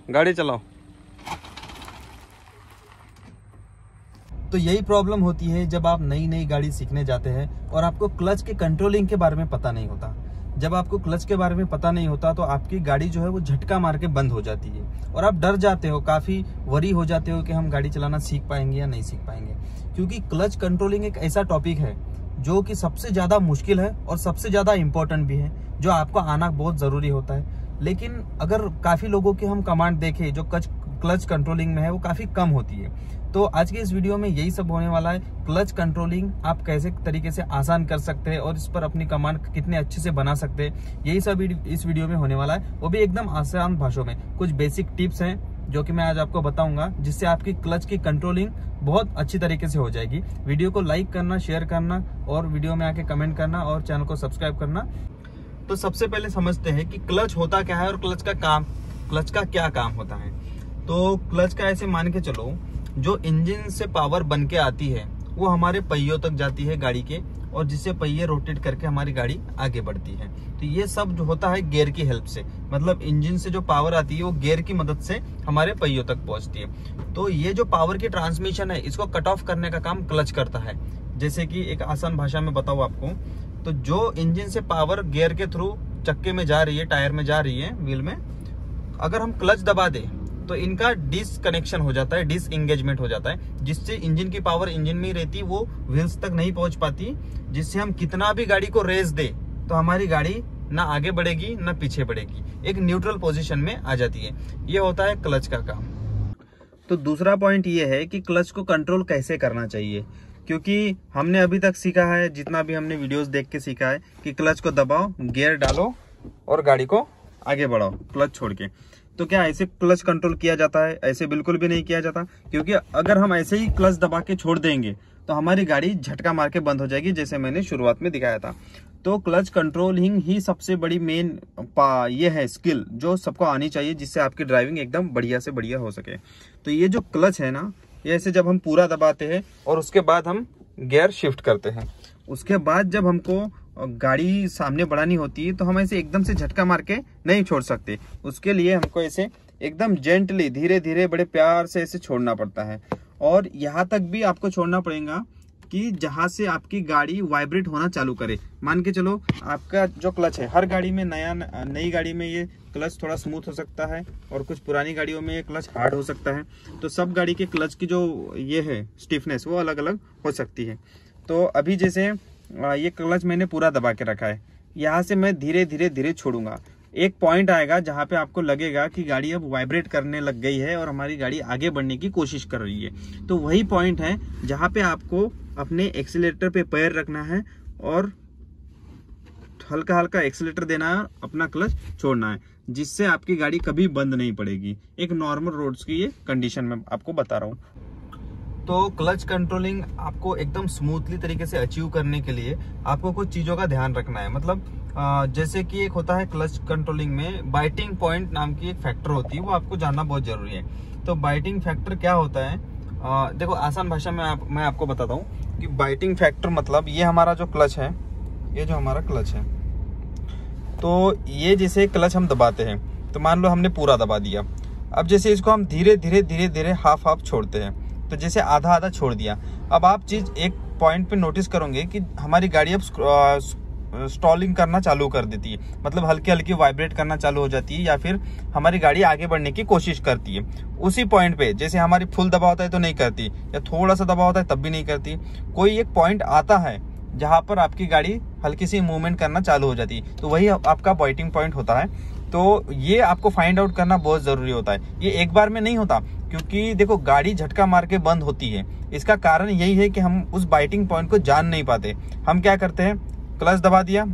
गाड़ी चलाओ। तो यही प्रॉब्लम होती है जब आप नई नई गाड़ी सीखने जाते हैं और आपको क्लच के कंट्रोलिंग के बारे में पता नहीं होता। जब आपको क्लच के बारे में पता नहीं होता तो आपकी गाड़ी जो है वो झटका मार के बंद हो जाती है और आप डर जाते हो, काफी वरी हो जाते हो कि हम गाड़ी चलाना सीख पाएंगे या नहीं सीख पाएंगे। क्योंकि क्लच कंट्रोलिंग एक ऐसा टॉपिक है जो कि सबसे ज्यादा मुश्किल है और सबसे ज्यादा इम्पोर्टेंट भी है, जो आपको आना बहुत जरूरी होता है। लेकिन अगर काफी लोगों के हम कमांड देखें जो क्लच कंट्रोलिंग में है वो काफी कम होती है। तो आज के इस वीडियो में यही सब होने वाला है। क्लच कंट्रोलिंग आप कैसे तरीके से आसान कर सकते हैं और इस पर अपनी कमांड कितने अच्छे से बना सकते हैं, यही सब इस वीडियो में होने वाला है। वो भी एकदम आसान भाषा में। कुछ बेसिक टिप्स हैं जो कि मैं आज आपको बताऊंगा, जिससे आपकी क्लच की कंट्रोलिंग बहुत अच्छी तरीके से हो जाएगी। वीडियो को लाइक करना, शेयर करना और वीडियो में आके कमेंट करना और चैनल को सब्सक्राइब करना। तो सबसे पहले समझते हैं कि क्लच होता क्या है और क्लच का क्या काम होता है। तो क्लच का ऐसे मान के चलो, जो इंजन से पावर बन के आती है वो हमारे पहियों तक जाती है गाड़ी के, और जिससे पहिए रोटेट करके हमारी गाड़ी आगे बढ़ती है। तो ये सब जो होता है गियर की हेल्प से, मतलब इंजन से जो पावर आती है वो गियर की मदद से हमारे पहियों तक पहुंचती है। तो ये जो पावर की ट्रांसमिशन है इसको कट ऑफ करने का काम क्लच करता है। जैसे कि एक आसान भाषा में बताऊं आपको, तो जो इंजन से पावर गियर के थ्रू चक्के में जा रही है, टायर में जा रही है, व्हील में, अगर हम क्लच दबा दें तो इनका डिसकनेक्शन हो जाता है, डिसएंगेजमेंट हो जाता है, जिससे इंजन की पावर इंजन में ही रहती, वो व्हील्स तक नहीं पहुंच पाती। जिससे हम कितना भी गाड़ी को रेस दे तो हमारी गाड़ी ना आगे बढ़ेगी ना पीछे बढ़ेगी, एक न्यूट्रल पोजीशन में आ जाती है। ये होता है क्लच का काम। तो दूसरा पॉइंट ये है कि क्लच को कंट्रोल कैसे करना चाहिए, क्योंकि हमने अभी तक सीखा है, जितना भी हमने वीडियोस देख के सीखा है कि क्लच को दबाओ, गियर डालो और गाड़ी को आगे बढ़ाओ क्लच छोड़ के। तो क्या ऐसे क्लच कंट्रोल किया जाता है? ऐसे बिल्कुल भी नहीं किया जाता, क्योंकि अगर हम ऐसे ही क्लच दबा के छोड़ देंगे तो हमारी गाड़ी झटका मार के बंद हो जाएगी, जैसे मैंने शुरुआत में दिखाया था। तो क्लच कंट्रोलिंग ही सबसे बड़ी मेन ये है स्किल जो सबको आनी चाहिए, जिससे आपकी ड्राइविंग एकदम बढ़िया से बढ़िया हो सके। तो ये जो क्लच है ना, ये ऐसे जब हम पूरा दबाते हैं और उसके बाद हम गियर शिफ्ट करते हैं, उसके बाद जब हमको गाड़ी सामने बढ़ानी होती है तो हम ऐसे एकदम से झटका मार के नहीं छोड़ सकते। उसके लिए हमको ऐसे एकदम जेंटली, धीरे धीरे, बड़े प्यार से ऐसे छोड़ना पड़ता है। और यहाँ तक भी आपको छोड़ना पड़ेगा कि जहाँ से आपकी गाड़ी वाइब्रेट होना चालू करे। मान के चलो आपका जो क्लच है, हर गाड़ी में नई गाड़ी में ये क्लच थोड़ा स्मूथ हो सकता है और कुछ पुरानी गाड़ियों में ये क्लच हार्ड हो सकता है। तो सब गाड़ी के क्लच की जो ये है स्टिफनेस वो अलग अलग हो सकती है। तो अभी जैसे ये क्लच मैंने पूरा दबा के रखा है, यहाँ से मैं धीरे धीरे धीरे छोड़ूंगा। एक पॉइंट आएगा जहाँ पे आपको लगेगा कि गाड़ी अब वाइब्रेट करने लग गई है और हमारी गाड़ी आगे बढ़ने की कोशिश कर रही है। तो वही पॉइंट है जहाँ पे आपको अपने एक्सीलरेटर पे पैर रखना है और हल्का हल्का एक्सीलरेटर देना है, अपना क्लच छोड़ना है, जिससे आपकी गाड़ी कभी बंद नहीं पड़ेगी। एक नॉर्मल रोड्स की ये कंडीशन में आपको बता रहा हूँ। तो क्लच कंट्रोलिंग आपको एकदम स्मूथली तरीके से अचीव करने के लिए आपको कुछ चीज़ों का ध्यान रखना है। मतलब जैसे कि एक होता है क्लच कंट्रोलिंग में बाइटिंग पॉइंट नाम की एक फैक्टर होती है, वो आपको जानना बहुत जरूरी है। तो बाइटिंग फैक्टर क्या होता है, देखो आसान भाषा में मैं आपको बताता हूँ कि बाइटिंग फैक्टर मतलब ये हमारा जो क्लच है, ये जो हमारा क्लच है, तो ये जैसे क्लच हम दबाते हैं, तो मान लो हमने पूरा दबा दिया। अब जैसे इसको हम धीरे धीरे धीरे धीरे हाफ हाफ छोड़ते हैं, तो जैसे आधा आधा छोड़ दिया। अब आप चीज एक पॉइंट पे नोटिस करोगे कि हमारी गाड़ी अब स्टॉलिंग करना चालू कर देती है, मतलब हल्की हल्की वाइब्रेट करना चालू हो जाती है, या फिर हमारी गाड़ी आगे बढ़ने की कोशिश करती है। उसी पॉइंट पे जैसे हमारी फुल दबा होता है तो नहीं करती, या थोड़ा सा दबा होता है तब भी नहीं करती। कोई एक पॉइंट आता है जहां पर आपकी गाड़ी हल्की सी मूवमेंट करना चालू हो जाती है, तो वही आपका बाइटिंग पॉइंट होता है। तो ये आपको फाइंड आउट करना बहुत जरूरी होता है। ये एक बार में नहीं होता, क्योंकि देखो गाड़ी झटका मार के बंद होती है। इसका कारण यही है कि हम उस बाइटिंग पॉइंट को जान नहीं पाते। हम क्या करते हैं, क्लच दबा दिया,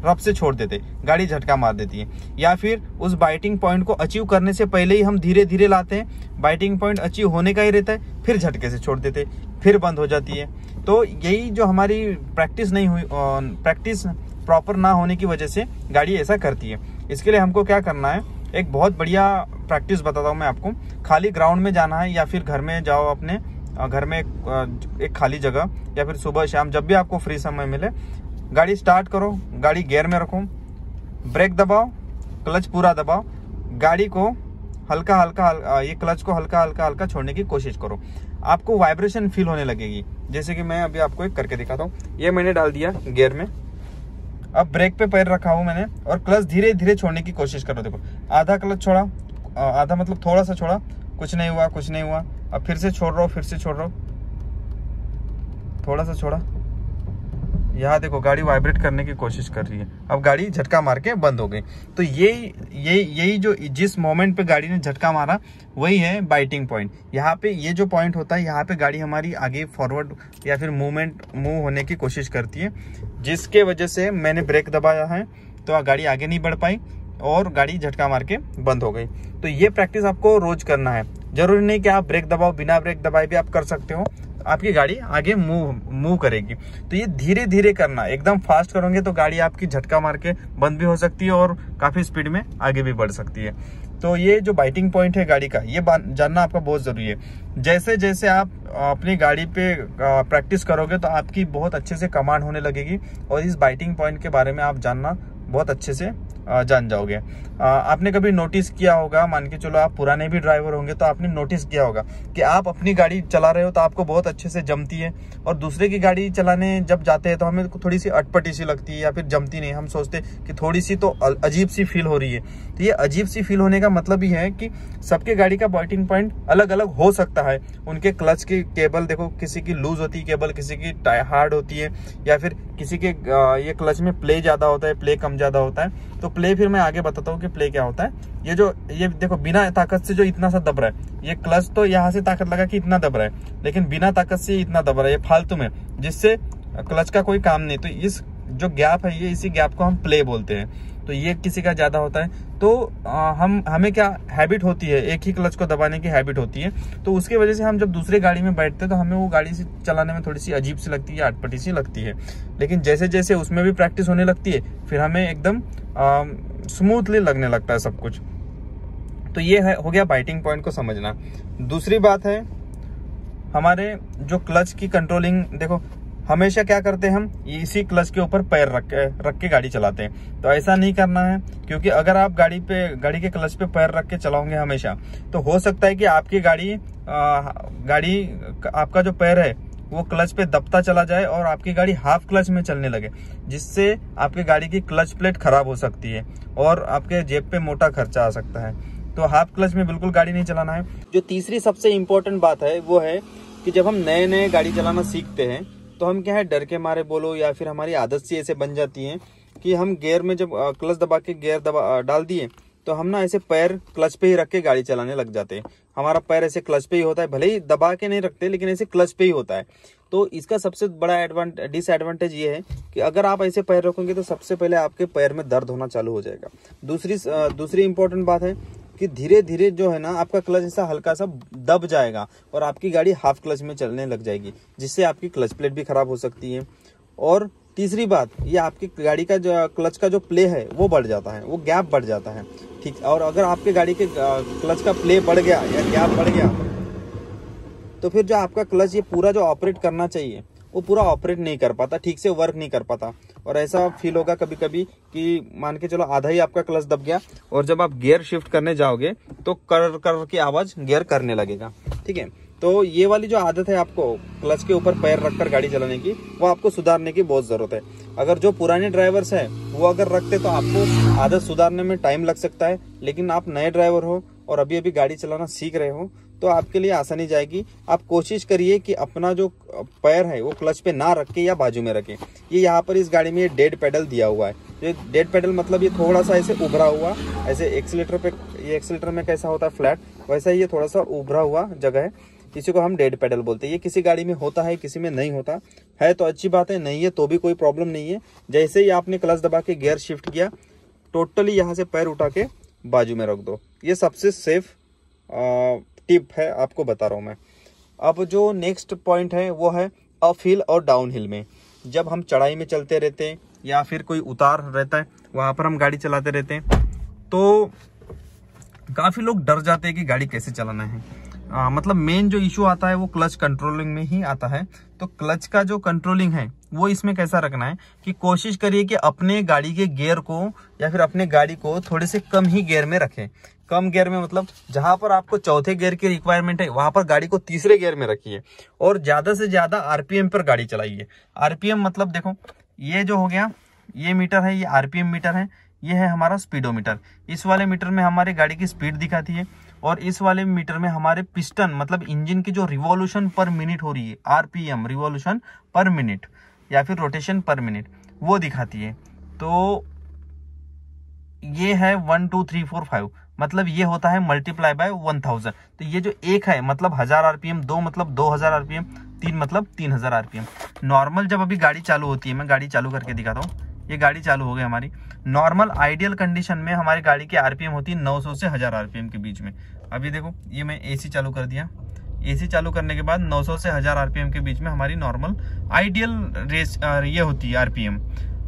रब से छोड़ देते, गाड़ी झटका मार देती है। या फिर उस बाइटिंग पॉइंट को अचीव करने से पहले ही हम धीरे धीरे लाते हैं, बाइटिंग पॉइंट अचीव होने का ही रहता है, फिर झटके से छोड़ देते, फिर बंद हो जाती है। तो यही जो हमारी प्रैक्टिस नहीं हुई, प्रैक्टिस प्रॉपर ना होने की वजह से गाड़ी ऐसा करती है। इसके लिए हमको क्या करना है, एक बहुत बढ़िया प्रैक्टिस बताता हूँ मैं आपको। खाली ग्राउंड में जाना है, या फिर घर में जाओ, अपने घर में एक खाली जगह, या फिर सुबह शाम जब भी आपको फ्री समय मिले, गाड़ी स्टार्ट करो, गाड़ी गियर में रखो, ब्रेक दबाओ, क्लच पूरा दबाओ, गाड़ी को हल्का हल्का ये क्लच को हल्का हल्का छोड़ने की कोशिश करो, आपको वाइब्रेशन फील होने लगेगी। जैसे कि मैं अभी आपको एक करके दिखाता हूँ। ये मैंने डाल दिया गियर में, अब ब्रेक पे पैर रखा हूँ मैंने और क्लच धीरे धीरे छोड़ने की कोशिश करो। देखो आधा क्लच छोड़ा, आधा मतलब थोड़ा सा छोड़ा, कुछ नहीं हुआ, कुछ नहीं हुआ। अब फिर से छोड़ रहा हूँ, फिर से छोड़ रहा हूँ, थोड़ा सा छोड़ा। यहाँ देखो गाड़ी वाइब्रेट करने की कोशिश कर रही है, अब गाड़ी झटका मार के बंद हो गई। तो यही जो जिस मोमेंट पे गाड़ी ने झटका मारा वही है बाइटिंग पॉइंट। यहाँ पे ये जो पॉइंट होता है, यहाँ पे गाड़ी हमारी आगे फॉरवर्ड या फिर मूव होने की कोशिश करती है, जिसके वजह से मैंने ब्रेक दबाया है तो गाड़ी आगे नहीं बढ़ पाई और गाड़ी झटका मार के बंद हो गई। तो ये प्रैक्टिस आपको रोज करना है। जरूरी नहीं कि आप ब्रेक दबाओ, बिना ब्रेक दबाए भी आप कर सकते हो, आपकी गाड़ी आगे मूव करेगी। तो ये धीरे धीरे करना, एकदम फास्ट करोगे तो गाड़ी आपकी झटका मार के बंद भी हो सकती है और काफी स्पीड में आगे भी बढ़ सकती है। तो ये जो बाइटिंग पॉइंट है गाड़ी का, ये जानना आपका बहुत जरूरी है। जैसे जैसे आप अपनी गाड़ी पे प्रैक्टिस करोगे तो आपकी बहुत अच्छे से कमांड होने लगेगी और इस बाइटिंग पॉइंट के बारे में आप जानना बहुत अच्छे से जान जाओगे। आपने कभी नोटिस किया होगा, मान के चलो आप पुराने भी ड्राइवर होंगे तो आपने नोटिस किया होगा कि आप अपनी गाड़ी चला रहे हो तो आपको बहुत अच्छे से जमती है और दूसरे की गाड़ी चलाने जब जाते हैं तो हमें थोड़ी सी अटपटी सी लगती है या फिर जमती नहीं। हम सोचते कि थोड़ी सी तो अजीब सी फील हो रही है। तो ये अजीब सी फील होने का मतलब ही है कि सबके गाड़ी का बाइटिंग पॉइंट अलग अलग हो सकता है। उनके क्लच की केबल देखो, किसी की लूज होती है केबल, किसी की हार्ड होती है, या फिर किसी के ये क्लच में प्ले ज्यादा होता है, प्ले कम ज्यादा होता है। तो प्ले फिर मैं आगे बताता हूँ कि प्ले क्या होता है। ये देखो बिना ताकत से जो इतना सा दब रहा है, ये क्लच तो यहाँ से ताकत लगा कि इतना दब रहा है, लेकिन बिना ताकत से इतना दब रहा है, ये फालतू में, जिससे क्लच का कोई काम नहीं। तो इस जो गैप है, ये इसी गैप को हम प्ले बोलते हैं। तो ये किसी का ज्यादा होता है तो हमें क्या हैबिट होती है, एक ही क्लच को दबाने की हैबिट होती है। तो उसकी वजह से हम जब दूसरे गाड़ी में बैठते हैं तो हमें वो गाड़ी से चलाने में थोड़ी सी अजीब सी लगती है, अटपटी सी लगती है। लेकिन जैसे जैसे उसमें भी प्रैक्टिस होने लगती है फिर हमें एकदम स्मूथली लगने लगता है सब कुछ। तो ये है, हो गया बाइटिंग पॉइंट को समझना। दूसरी बात है हमारे जो क्लच की कंट्रोलिंग। देखो हमेशा क्या करते हैं, हम इसी क्लच के ऊपर पैर रख के गाड़ी चलाते हैं। तो ऐसा नहीं करना है, क्योंकि अगर आप गाड़ी के क्लच पे पैर रख के चलाओगे हमेशा, तो हो सकता है कि आपकी गाड़ी आपका जो पैर है वो क्लच पे दबता चला जाए और आपकी गाड़ी हाफ क्लच में चलने लगे, जिससे आपकी गाड़ी की क्लच प्लेट खराब हो सकती है और आपके जेब पे मोटा खर्चा आ सकता है। तो हाफ क्लच में बिल्कुल गाड़ी नहीं चलाना है। जो तीसरी सबसे इम्पोर्टेंट बात है वो है कि जब हम नए गाड़ी चलाना सीखते हैं तो हम क्या है, डर के मारे बोलो या फिर हमारी आदत सी ऐसे बन जाती है कि हम गियर में जब क्लच दबा के गियर डाल दिए तो हम ना ऐसे पैर क्लच पे ही रख के गाड़ी चलाने लग जाते हैं। हमारा पैर ऐसे क्लच पे ही होता है, भले ही दबा के नहीं रखते लेकिन ऐसे क्लच पे ही होता है। तो इसका सबसे बड़ा डिसएडवांटेज ये है कि अगर आप ऐसे पैर रखोगे तो सबसे पहले आपके पैर में दर्द होना चालू हो जाएगा। दूसरी इंपॉर्टेंट बात है कि धीरे धीरे जो है ना आपका क्लच ऐसा हल्का सा दब जाएगा और आपकी गाड़ी हाफ क्लच में चलने लग जाएगी, जिससे आपकी क्लच प्लेट भी खराब हो सकती है। और तीसरी बात, ये आपकी गाड़ी का जो क्लच का जो प्ले है वो बढ़ जाता है, वो गैप बढ़ जाता है, ठीक। और अगर आपके गाड़ी के क्लच का प्ले बढ़ गया या गैप बढ़ गया तो फिर जो आपका क्लच ये पूरा जो ऑपरेट करना चाहिए वो पूरा ऑपरेट नहीं कर पाता, ठीक से वर्क नहीं कर पाता। और ऐसा फील होगा कभी कभी कि मान के चलो आधा ही आपका क्लच दब गया और जब आप गियर शिफ्ट करने जाओगे तो कर कर की आवाज गियर करने लगेगा, ठीक है। तो ये वाली जो आदत है आपको क्लच के ऊपर पैर रखकर गाड़ी चलाने की, वो आपको सुधारने की बहुत जरूरत है। अगर जो पुराने ड्राइवर्स हैं वो अगर रखते तो आपको आदत सुधारने में टाइम लग सकता है, लेकिन आप नए ड्राइवर हो और अभी अभी गाड़ी चलाना सीख रहे हो तो आपके लिए आसानी जाएगी। आप कोशिश करिए कि अपना जो पैर है वो क्लच पे ना रख के या बाजू में रखें। ये यहाँ पर इस गाड़ी में ये डेड पेडल दिया हुआ है। ये डेड पेडल मतलब ये थोड़ा सा ऐसे उभरा हुआ, ऐसे एक्सीलेटर पे, ये एक्सीलेटर में कैसा होता है फ्लैट, वैसा ही ये थोड़ा सा उभरा हुआ जगह है, इसी को हम डेड पेडल बोलते हैं। ये किसी गाड़ी में होता है, किसी में नहीं होता है, तो अच्छी बात है, नहीं है तो भी कोई प्रॉब्लम नहीं है। जैसे ही आपने क्लच दबा के गियर शिफ्ट किया, टोटली यहाँ से पैर उठा के बाजू में रख दो। ये सबसे सेफ टिप है, आपको बता रहा हूँ मैं। अब जो नेक्स्ट पॉइंट है वो है अप हिल और डाउन हिल में। जब हम चढ़ाई में चलते रहते हैं या फिर कोई उतार रहता है वहां पर हम गाड़ी चलाते रहते हैं तो काफी लोग डर जाते हैं कि गाड़ी कैसे चलाना है। मतलब मेन जो इशू आता है वो क्लच कंट्रोलिंग में ही आता है। तो क्लच का जो कंट्रोलिंग है वो इसमें कैसा रखना है कि कोशिश करिए कि अपने गाड़ी के गियर को या फिर अपने गाड़ी को थोड़े से कम ही गियर में रखें। कम गियर में मतलब जहां पर आपको चौथे गियर की रिक्वायरमेंट है वहां पर गाड़ी को तीसरे गियर में रखिए और ज्यादा से ज्यादा आरपीएम पर गाड़ी चलाइए। आरपीएम मतलब देखो ये जो हो गया, ये मीटर है, ये आरपीएम मीटर है, ये है हमारा स्पीडोमीटर। इस वाले मीटर में हमारी गाड़ी की स्पीड दिखाती है और इस वाले मीटर में हमारे पिस्टन मतलब इंजन की जो रिवॉल्यूशन पर मिनट हो रही है, आरपीएम रिवॉल्यूशन पर मिनट या फिर रोटेशन पर मिनट, वो दिखाती है। तो ये है 1 2 3 4 5 मतलब ये होता है मल्टीप्लाई बाय 1000। तो ये जो एक है मतलब 1000 आरपीएम, 2 मतलब 2000 आरपीएम, 3 मतलब 3000 आरपीएम। नॉर्मल जब अभी गाड़ी चालू होती है, मैं गाड़ी चालू करके दिखाता हूँ। ये गाड़ी चालू हो गई हमारी। नॉर्मल आइडियल कंडीशन में हमारी गाड़ी की आरपीएम होती है 900 से 1000 आरपीएम के बीच में। अभी देखो ये मैं एसी चालू कर दिया, एसी चालू करने के बाद 900 से 1000 आरपीएम के बीच में हमारी नॉर्मल आइडियल रेस ये होती है आरपीएम।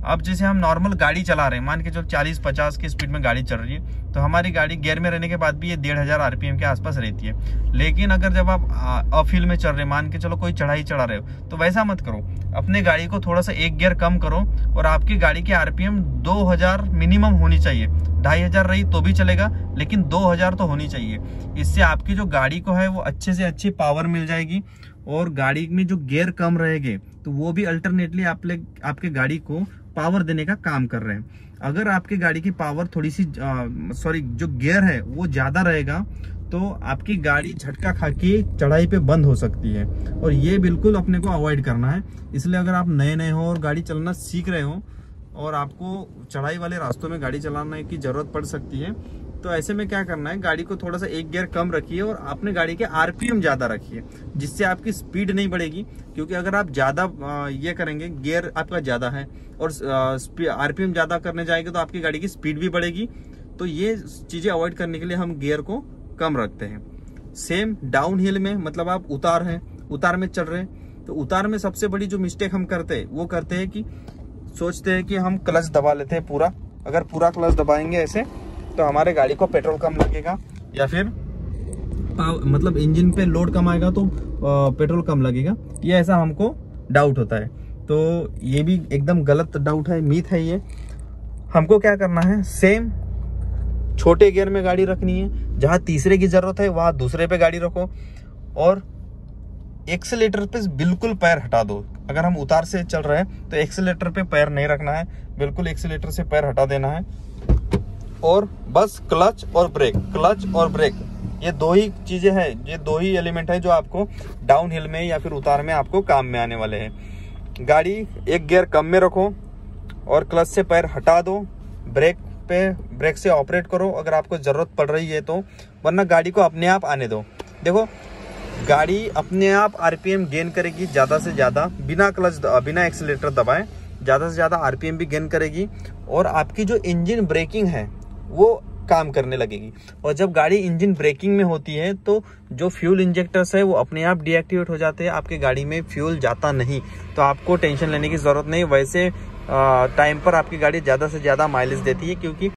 अब जैसे हम नॉर्मल गाड़ी चला रहे हैं, मान के चलो 40-50 की स्पीड में गाड़ी चल रही है, तो हमारी गाड़ी गियर में रहने के बाद भी ये 1500 आरपीएम के आसपास रहती है। लेकिन अगर जब आप अपहिल में चल रहे, मान के चलो कोई चढ़ाई चढ़ा रहे हो, तो वैसा मत करो। अपने गाड़ी को थोड़ा सा एक गियर कम करो और आपकी गाड़ी की आरपीएम 2000 मिनिमम होनी चाहिए। 2500 रही तो भी चलेगा, लेकिन 2000 तो होनी चाहिए। इससे आपकी जो गाड़ी को है वो अच्छे से अच्छी पावर मिल जाएगी और गाड़ी में जो गियर कम रहेंगे तो वो भी अल्टरनेटली आपके गाड़ी को पावर देने का काम कर रहे हैं। अगर आपकी गाड़ी की पावर थोड़ी सी जो गियर है वो ज्यादा रहेगा तो आपकी गाड़ी झटका खा के चढ़ाई पे बंद हो सकती है और ये बिल्कुल अपने को अवॉइड करना है। इसलिए अगर आप नए हो और गाड़ी चलाना सीख रहे हो और आपको चढ़ाई वाले रास्तों में गाड़ी चलाने की जरूरत पड़ सकती है, तो ऐसे में क्या करना है, गाड़ी को थोड़ा सा एक गियर कम रखिए और अपने गाड़ी के आरपीएम ज्यादा रखिए, जिससे आपकी स्पीड नहीं बढ़ेगी। क्योंकि अगर आप ज्यादा ये करेंगे, गियर आपका ज्यादा है और आरपीएम ज्यादा करने जाएंगे तो आपकी गाड़ी की स्पीड भी बढ़ेगी। तो ये चीजें अवॉइड करने के लिए हम गियर को कम रखते हैं। सेम डाउन हिल में मतलब आप उतार में चल रहे हैं, तो उतार में सबसे बड़ी जो मिस्टेक हम करते हैं वो करते हैं कि सोचते हैं कि हम क्लच दबा लेते हैं पूरा। अगर पूरा क्लच दबाएंगे ऐसे तो हमारे गाड़ी को पेट्रोल कम लगेगा या फिर मतलब इंजन पे लोड कम आएगा तो पेट्रोल कम लगेगा, ये ऐसा हमको डाउट होता है। तो ये भी एकदम गलत डाउट है, मीथ है ये। हमको क्या करना है, सेम छोटे गियर में गाड़ी रखनी है, जहां तीसरे की जरूरत है वहां दूसरे पे गाड़ी रखो और एक्सीलेटर पे बिल्कुल पैर हटा दो। अगर हम उतार से चल रहे हैं तो एक्सीलेटर पे पैर नहीं रखना है, बिल्कुल एक्सीलेटर से पैर हटा देना है और बस क्लच और ब्रेक, ये दो ही चीजें हैं, ये दो ही एलिमेंट है जो आपको डाउन हिल में या फिर उतार में आपको काम में आने वाले हैं। गाड़ी एक गियर कम में रखो और क्लच से पैर हटा दो, ब्रेक से ऑपरेट करो अगर आपको जरूरत पड़ रही है तो, वरना गाड़ी को अपने आप आने दो। देखो गाड़ी अपने आप आरपीएम गेन करेगी ज्यादा से ज्यादा, बिना एक्सीलेटर दबाए ज्यादा से ज्यादा आरपीएम भी गेन करेगी और आपकी जो इंजन ब्रेकिंग है वो काम करने लगेगी। और जब गाड़ी इंजन ब्रेकिंग में होती है तो जो फ्यूल इंजेक्टर्स है वो अपने आप डीएक्टिवेट हो जाते हैं, आपके गाड़ी में फ्यूल जाता नहीं, तो आपको टेंशन लेने की जरूरत नहीं। वैसे टाइम पर आपकी गाड़ी ज्यादा से ज्यादा माइलेज देती है क्योंकि